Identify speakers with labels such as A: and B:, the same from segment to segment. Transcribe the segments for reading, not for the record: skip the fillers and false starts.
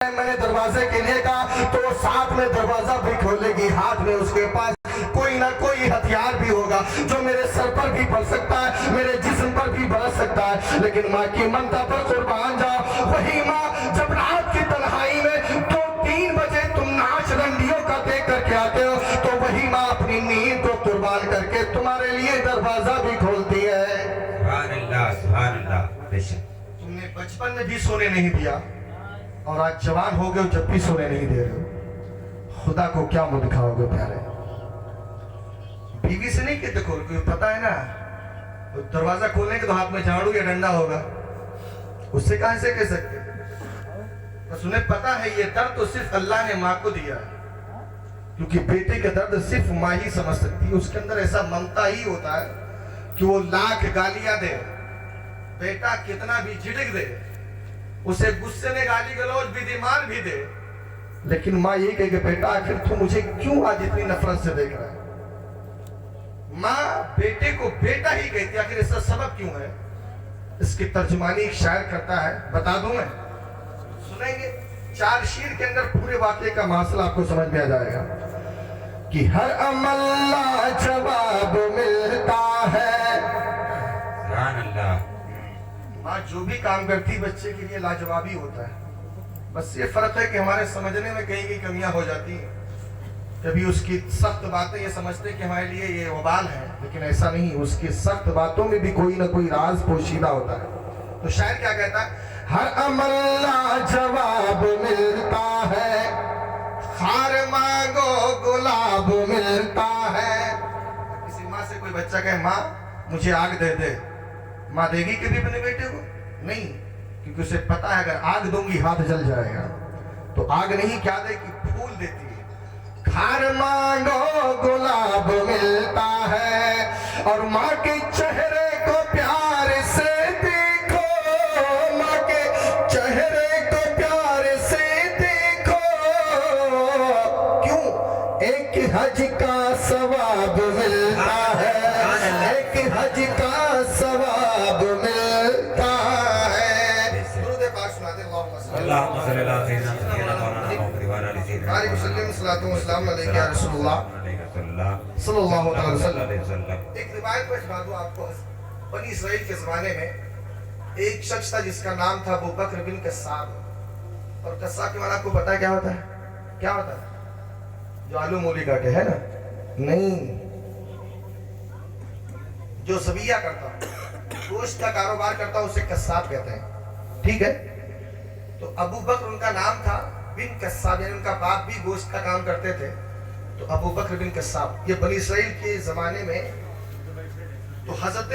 A: میں نے دروازے کے لیے کہا تو وہ ساتھ میں دروازہ بھی کھولے گی، ہاتھ میں اس کے پاس کوئی نہ کوئی ہتھیار بھی ہوگا جو میرے سر پر بھی پڑ سکتا ہے، میرے جسم پر بھی برس سکتا ہے، لیکن ماں کی ممتا پر قربان جاؤ۔ وہی ماں جب رات کی تنہائی میں 2-3 بجے تم ناچ رنڈیوں کا دیکھ کر کے آتے ہو تو وہی ماں اپنی نیند کو قربان کر کے تمہارے لیے دروازہ بھی کھولتی ہے۔
B: سبحان اللہ، سبحان اللہ۔ بے شک
A: تم نے بچپن میں بھی سونے نہیں دیا اور آج جوان ہو گئے جب بھی سونے نہیں دے رہے ہو، خدا کو کیا منہ دکھاؤ گے پیارے؟ بیوی سے نہیں کہتے کھول، کیونکہ پتا ہے نا دروازہ کھولنے کے تو ہاتھ میں جھاڑو یا ڈنڈا ہوگا، اس سے کہاں سے کہہ سکتے؟ بس انہیں پتا ہے یہ درد تو صرف اللہ نے ماں کو دیا ہے، کیونکہ بیٹے کا درد صرف ماں ہی سمجھ سکتی ہے۔ اس کے اندر ایسا ممتا ہی ہوتا ہے کہ وہ لاکھ گالیاں دے، بیٹا کتنا بھی جھڑک دے، اسے غصے میں گالی گلوچ بھی دے، مار بھی دے، لیکن ماں یہ کہے کہ بیٹا آخر تو مجھے کیوں آج اتنی نفرت سے دیکھ رہا ہے؟ ماں بیٹے کو بیٹا ہی کہتی ہے، آخر اس کا سبب کیوں ہے؟ اس کی ترجمانی ایک شاعر کرتا ہے، بتا دوں میں، سنیں گے؟ 4 شعر کے اندر پورے واقعے کا مسئلہ آپ کو سمجھ میں آ جائے گا کہ ہر عمل لاجواب ملتا ہے۔
B: سبحان اللہ۔
A: ماں جو بھی کام کرتی بچے کے لیے لاجوابی ہوتا ہے، بس یہ فرق ہے کہ ہمارے سمجھنے میں کئی کمیاں ہو جاتی ہیں۔ کبھی اس کی سخت باتیں یہ سمجھتے کہ ہمارے لیے یہ وبال ہے، لیکن ایسا نہیں، اس کی سخت باتوں میں بھی کوئی نہ کوئی راز پوشیدہ ہوتا ہے۔ تو شاعر کیا کہتا ہے؟ ہر عمل لاجواب ملتا ہے، خار مانگو گلاب ملتا ہے۔ کسی ماں سے کوئی بچہ کہے ماں مجھے آگ دے دے، ماں دے گی کبھی اپنے بیٹے کو؟ نہیں، کیونکہ اسے پتا ہے اگر آگ دوں گی ہاتھ جل جائے گا، تو آگ نہیں کیا دے گی، پھول دیتی ہے۔ خار مانگو گلاب ملتا ہے، اور ماں کے چہرے کو پیار سے دیکھو، ماں کے چہرے کو پیار سے دیکھو، کیوں؟ ایک حج کا ثواب ملتا ہے، ایک حج کا ثواب ملتا ہے۔ درود پاک سنا دے،
B: اللہم صلی اللہ علیہ وسلم۔
A: علیہ وسلم، صلاۃ و سلام علیکہ یا رسول اللہ صلی اللہ علیہ وسلم۔ ایک روایت میں سنا دوں آپ کو، بنی اسرائیل کے زمانے میں ایک شخص تھا جس کا نام تھا ابو بکر بن قصاب، اور قصاب کے معنی آپ کو پتا ہے کیا ہوتا ہے؟ کیا ہوتا ہے؟ جو آلو مولی کاٹے، ہے نا؟ نہیں، جو ذبیحہ کرتا گوشت کا کاروبار کرتا اسے قصاب کہتے ہیں، ٹھیک ہے؟ تو ابو بکر ان کا نام تھا، بن قصاب، یعنی ان کا باپ بھی گوشت کا کام کرتے تھے، تو ابو بکر بن قصاب۔ یہ بنی اسرائیل کے زمانے میں تو حضرت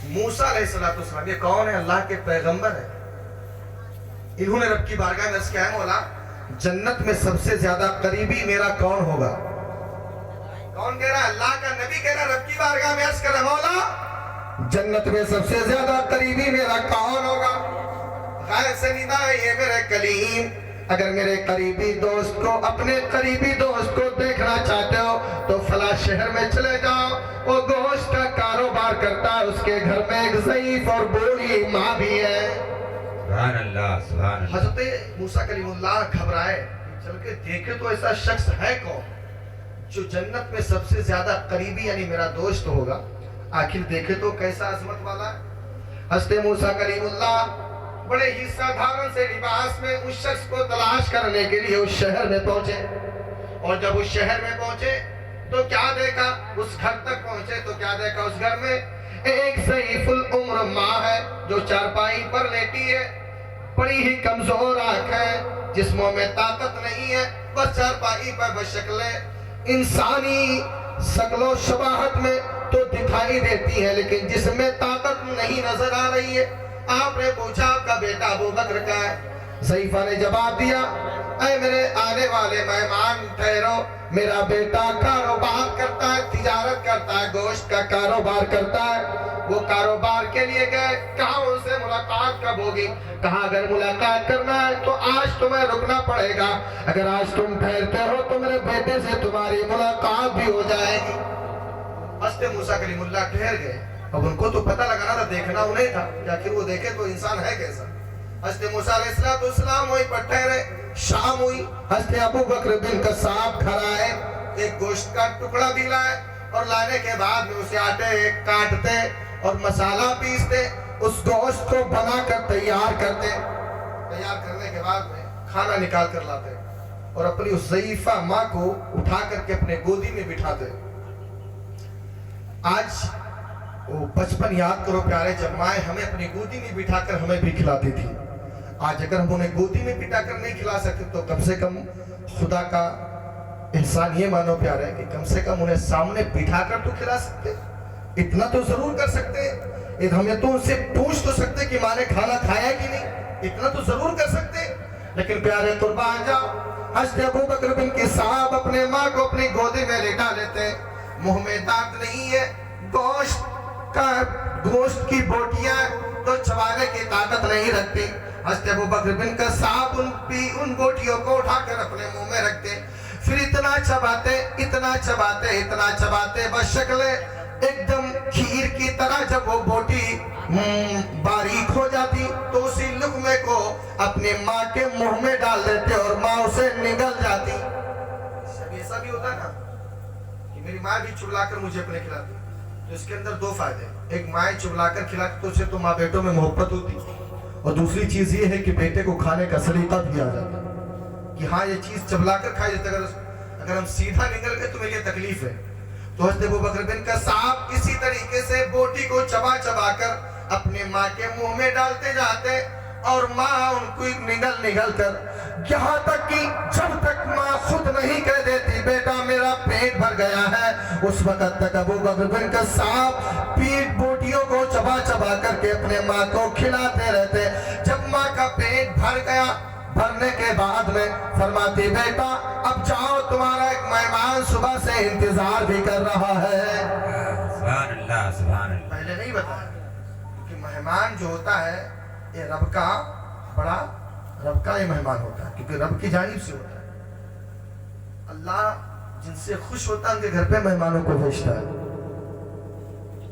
A: موسیٰ علیہ السلام، یہ کون ہے؟ اللہ کے پیغمبر ہیں۔ انہوں نے رب کی بارگاہ میں عرض کیا ہے مولا جنت میں سب سے زیادہ قریبی میرا کون ہوگا؟ کون کہہ رہا ہے؟ اللہ کا نبی کہہ رہا ہے رب کی بارگاہ میں عرض کر رہا ہے مولا جنت میں سب سے زیادہ قریبی میرا کون ہوگا؟ غیر سے ندا ہے یہ میرے کلیم، اگر میرے قریبی دوست کو، اپنے قریبی دوست کو دیکھنا چاہتے ہو تو فلاں شہر میں چلے جاؤ، وہ گوشت کا کاروبار کرتا ہے، اس کے گھر میں ایک ضعیف اور بوڑھی ماں بھی ہے۔
B: سبحان اللہ، سبحان اللہ۔
A: حضرت موسیٰ کلیم اللہ گھبرائے، چل کے دیکھے تو ایسا شخص ہے کون جو جنت میں سب سے زیادہ قریبی یعنی میرا دوست ہوگا؟ آخر دیکھے تو کیسا عظمت والا ہے۔ حضرت موسیٰ کلیم اللہ بڑے ہی سادھارن سے لباس میں اس شخص کو تلاش کرنے کے لیے اس شہر میں پہنچے، اور جب اس شہر میں پہنچے تو کیا دیکھا؟ اس گھر تک پہنچے تو کیا دیکھا؟ اس گھر میں ایک ضعیف العمر ماں ہے جو چارپائی پر لیٹی ہے، بڑی ہی کمزور آنکھ ہے، جسموں میں طاقت نہیں ہے، بس چارپائی پر بشکلیں انسانی شکل و شباہت میں تو دکھائی دیتی ہے لیکن جسم میں طاقت نہیں نظر آ رہی ہے۔ آپ نے پوچھا آپ کا بیٹا ابو بکر کا ہے؟ ضعیفہ نے جواب دیا، اے میرے آنے والے مہمان ٹھہرو، میرا بیٹا کاروبار کرتا ہے، تجارت کرتا ہے، گوشت کا کاروبار کرتا ہے، وہ کاروبار کے لیے گئے، کہا ان سے ملاقات کب ہوگی؟ کہا اگر ملاقات کرنا ہے تو آج تمہیں رکنا پڑے گا، اگر آج تم ٹھہرتے ہو تو میرے بیٹے سے تمہاری ملاقات بھی ہو جائے گی۔ حضرت موسیٰ کلیم اللہ ٹھہر گئے، اب ان کو تو پتہ لگانا تھا، دیکھنا انہیں تھا کہ آخر وہ دیکھے تو انسان ہے کیسا۔ حضرت موسیٰ علیہ السلام وہیں پر ٹھہرے. شام ہوئی. حضرت ابو بکر بن قصاب گھر آئے, ایک گوشت کا ٹکڑا بھی لائے, اور لانے کے بعد میں اسے آٹے کاٹتے اور مسالہ پیستے, اس گوشت کو بنا کر تیار کرتے. تیار کرنے کے بعد میں کھانا نکال کر لاتے اور اپنی اس ضعیفہ ماں کو اٹھا کر کے اپنے گودی میں بٹھاتے. آج وہ بچپن یاد کرو پیارے, جب مائیں ہمیں اپنی گودی میں بٹھا کر ہمیں بھی کھلاتی تھی. آج اگر ہم انہیں گودی میں بٹھا کر نہیں کھلا سکتے تو کم سے کم خدا کا احسان یہ مانو پیارے کہ کم سے کم انہیں سامنے بٹھا کر تو کھلا سکتے. اتنا تو ضرور کر سکتے. ہمیں تو ان سے پوچھ تو سکتے کہ ماں نے کھانا کھایا کہ نہیں, اتنا تو ضرور کر سکتے. لیکن پیارے قربان جاؤ, حضرت ابو بکر بن قصاب اپنے ماں کو اپنی گودی میں لٹا لیتے. منہ میں دانت نہیں ہے, گوشت کی بوٹیاں تو چبانے کی طاقت نہیں رکھتی. حضرت ابو بکر بن قصاب ان بوٹیوں کو اٹھا کر اپنے منہ میں رکھتے. پھر اتنا چباتے بس شکل ایک دم کھیر کی طرح جب وہ بوٹی باریک ہو جاتی تو اسی لقمے کو اپنے ماں کے منہ میں ڈال دیتے اور ماں اسے نگل جاتی. ایسا بھی ہوتا نا کہ میری ماں بھی چبلا کر مجھے اپنے کھلاتی, تو اس کے اندر دو فائدے. ایک مائیں چبلا کر کھلاتی تو اسے تو ماں بیٹوں میں محبت ہوتی, اور دوسری چیز یہ ہے کہ بیٹے کو کھانے کا سلیقہ بھی آ جاتا کہ ہاں یہ چیز چبلا کر کھائی جاتی. اگر ہم سیدھا نگل گئے تو میرے لیے تکلیف ہے. تو حضرت ابو بکر بن قصاب اسی طریقے سے بوٹی کو چبا کر اپنے ماں کے منہ میں ڈالتے جاتے, اور ماں ان کو نگل کر, یہاں تک کہ جب تک ماں خود نہیں کہہ دیتی بیٹا میرا پیٹ بھر گیا ہے, اس وقت تک ابو بکر بن قصاب پیٹ بوٹیوں کو چبا کر کے اپنے ماں کو کھلاتے رہتے. جب ماں کا پیٹ بھر گیا, بھرنے کے بعد میں فرماتی بیٹا اب جاؤ, تمہارا ایک مہمان صبح سے انتظار بھی کر رہا ہے.
B: سبحان اللہ سبحان اللہ.
A: پہلے نہیں بتایا کہ مہمان جو ہوتا ہے یہ رب کا بڑا یہ مہمان ہوتا ہے, کیونکہ رب کی جانب سے ہوتا ہے. اللہ جن سے خوش ہوتا ہے ان کے گھر پہ مہمانوں کو بھیجتا ہے.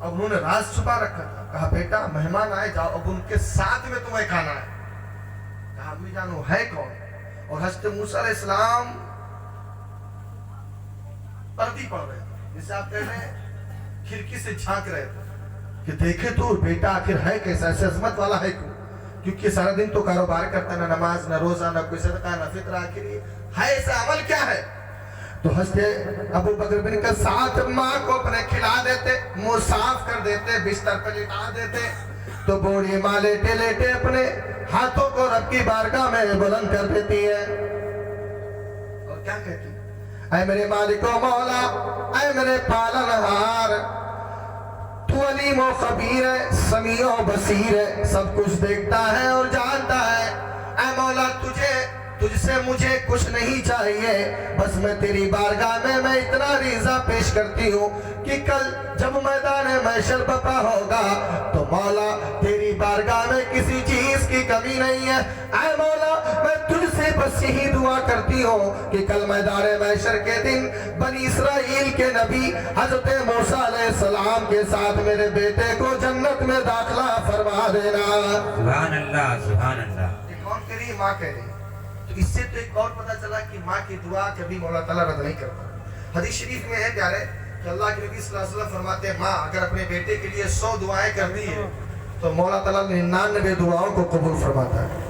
A: اب انہوں نے راز چھپا رکھا تھا, کہا بیٹا مہمان آئے جاؤ, اب ان کے ساتھ میں تمہیں کھانا ہے. کہا امی جان وہ ہے کون؟ اور حضرت موسیٰ علیہ السلام پردی پڑھ رہے تھے, جسے آپ کہہ رہے ہیں کھڑکی سے جھانک رہے تھے کہ دیکھے تو بیٹا آخر ہے کیسا, ایسے عظمت والا ہے کیوں, کیونکہ سارا دن تو کاروبار کرتا, نہ نماز نہ روزہ نہ کوئی صدقہ نہ فطرہ, آخر ہے ایسا عمل کیا ہے. تو حضرت ابو بکر بن قصاب ماں کو اپنے کھلا دیتے, منہ صاف کر دیتے, بستر پہ لٹا دیتے, تو بوڑھی ماں لیٹے لیٹے اپنے ہاتھوں کو رب کی بارگاہ میں بلند کر دیتی ہے اور کیا کہتی, اے میرے مالک و مولا, اے میرے پالنہار, تو علیم و خبیر ہے, سمیع و بصیر ہے, سب کچھ دیکھتا ہے اور جانتا ہے. اے مولا تجھ سے مجھے کچھ نہیں چاہیے, بس میں تیری بارگاہ میں اتنا ریزہ پیش کرتی ہوں کہ کل جب میدان محشر برپا ہوگا تو مولا تیری بارگاہ میں کسی چیز کی کمی نہیں ہے. اے مولا میں تجھ سے بس یہی دعا کرتی ہوں کہ کل میدان محشر کے دن بنی اسرائیل کے نبی حضرت موسیٰ علیہ السلام کے ساتھ میرے بیٹے کو جنت میں داخلہ فرما دینا.
B: سبحان اللہ سبحان اللہ.
A: یہ کون کہہ رہی ہے؟ ماں کہہ رہی ہے. تو اس سے تو ایک اور پتہ چلا کہ ماں کی دعا کبھی مولا تعالیٰ رد نہیں کرتا. حدیث شریف میں ہے پیارے کہ اللہ کے نبی صلی اللہ علیہ وسلم فرماتے ہیں ماں اگر اپنے بیٹے کے لیے 100 دعائیں کرتی ہے تو مولا تعالیٰ 99 دعاؤں کو قبول فرماتا ہے.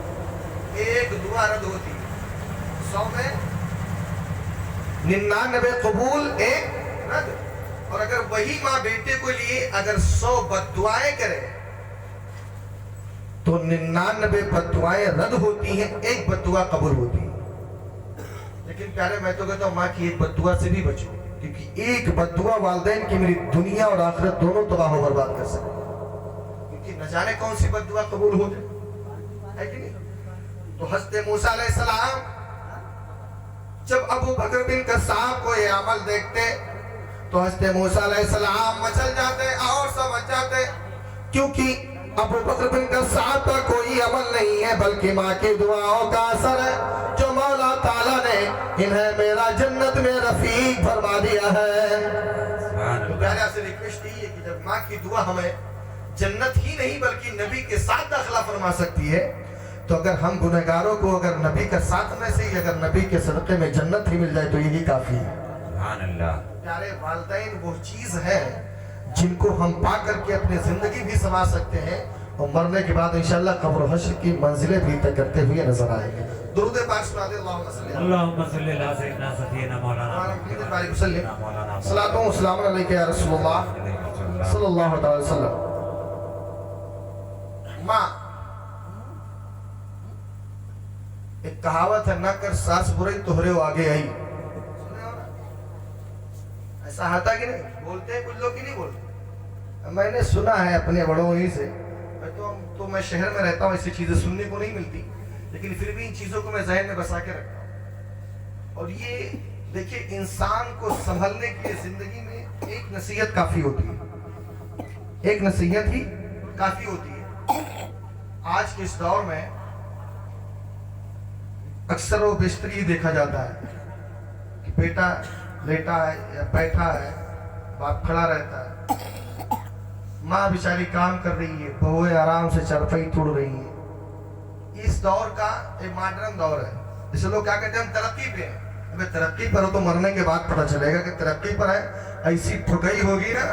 A: ایک دعا رد ہوتی ہے, 100 میں 99 قبول, ایک رد. اور اگر وہی ماں بیٹے کو لیے اگر 100 بد دعائیں کرے تو 99 بد دعائیں رد ہوتی ہیں, ایک بد دعا قبول ہوتی ہے. لیکن پیارے میں تو کہتا ہوں ماں کی ایک بد دعا سے بھی بچو, کیونکہ ایک بد دعا والدین کی میری دنیا اور آخرت دونوں تباہ و برباد کر سکتے, کیونکہ نہ جانے کون سی بد دعا قبول ہو جائے, ہے کہ نہیں. تو حضرت موسیٰ علیہ السلام جب ابو بکر بن قصاب کو یہ عمل دیکھتے تو حضرت موسیٰ علیہ السلام مچل جاتے اور سمجھ جاتے, کیونکہ ابو بکر بن قصاب کا کوئی عمل نہیں ہے بلکہ ماں کی دعاؤں کا اثر ہے جو مولا تعالیٰ نے انہیں میرا جنت میں رفیق فرما دیا ہے. تو پیارے آپ سے ریکویسٹ یہ ہے کہ جب ماں کی دعا ہمیں جنت ہی نہیں بلکہ نبی کے ساتھ داخلہ فرما سکتی ہے تو اگر ہم گنہگاروں کو اگر نبی کا ساتھ میں سے ہی اگر نبی کے صدقے میں جنت ہی مل جائے تو یہی کافی ہے۔
B: سبحان اللہ۔
A: پیارے والدین وہ چیز ہے جن کو ہم پا کر کے اپنی زندگی بھی سنوار سکتے ہیں اور مرنے کے بعد انشاءاللہ قبر و حشر کی منزلیں بھی طے کرتے ہوئے نظر آئیں گے۔ درود پاک سنا دے اللہم صلی اللہ
B: اللہم صلی اللہ سیدنا سفینا مولانا
A: علیہ وسلم۔ صلاۃ و سلام علیکہ یا رسول اللہ صلی اللہ علیہ وسلم۔ ماں ایک کہاوت ہے، نہ کر ساس برائی تہرے ہو آگے آئی۔ سنے ہو نا؟ ایسا آتا کہ نہیں؟ بولتے ہیں کچھ لوگ کی نہیں بولتے؟ میں نے سنا ہے اپنے بڑوں ہی سے، تو میں شہر میں رہتا ہوں، ایسی چیزیں سننے کو نہیں ملتی، لیکن پھر بھی ان چیزوں کو میں ذہن میں بسا کے رکھتا ہوں۔ اور یہ دیکھیں انسان کو سنبھلنے کے لیے زندگی میں ایک نصیحت کافی ہوتی ہے، ایک نصیحت ہی کافی ہوتی ہے۔ آج کے اس دور میں اکثر و بیشتر یہ دیکھا جاتا ہے کہ بیٹا لیٹا ہے یا بیٹھا ہے، باپ کھڑا رہتا ہے، ماں بیچاری کام کر رہی ہے، بہویں آرام سے چرپائی توڑ رہی ہیں۔ اس دور کا ایک ماڈرن دور ہے، جسے لوگ کیا کہتے ہیں ہم ترقی پہ ہیں۔ ابھی ترقی پر ہو تو مرنے کے بعد پتہ چلے گا کہ ترقی پر ہے، ایسی ٹھگائی ہوگی نا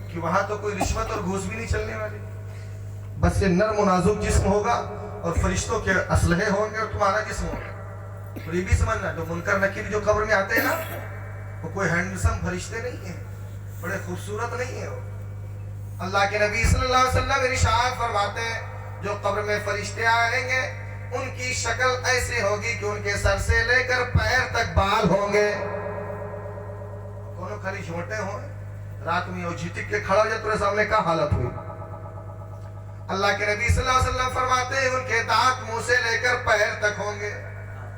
A: کہ وہاں تو کوئی رشوت اور گھوس بھی نہیں چلنے والی، بس یہ نرم و نازک جسم ہوگا اور فرشتوں کے اسلحے ہوں گے اور تمہارا جسم ہوگا۔ اور یہ بھی سمجھنا جو منکر نکیر جو قبر میں آتے ہیں نا، وہ کوئی ہینڈسم فرشتے نہیں ہیں، بڑے خوبصورت نہیں ہیں وہ۔ اللہ کے نبی صلی اللہ علیہ وسلم ارشاد فرماتے ہیں جو قبر میں فرشتے آئیں گے ان کی شکل ایسے ہوگی کہ ان کے سر سے لے کر پیر تک بال ہوں گے، کونوں کھلی جھوٹے ہوں، رات میں وہ جھٹک کے کھڑا ہو جائے تمہارے سامنے کیا حالت ہوئی۔ اللہ کے نبی صلی اللہ علیہ وسلم فرماتے ہیں ان کے دانت منہ سے لے کر پیر تک ہوں گے،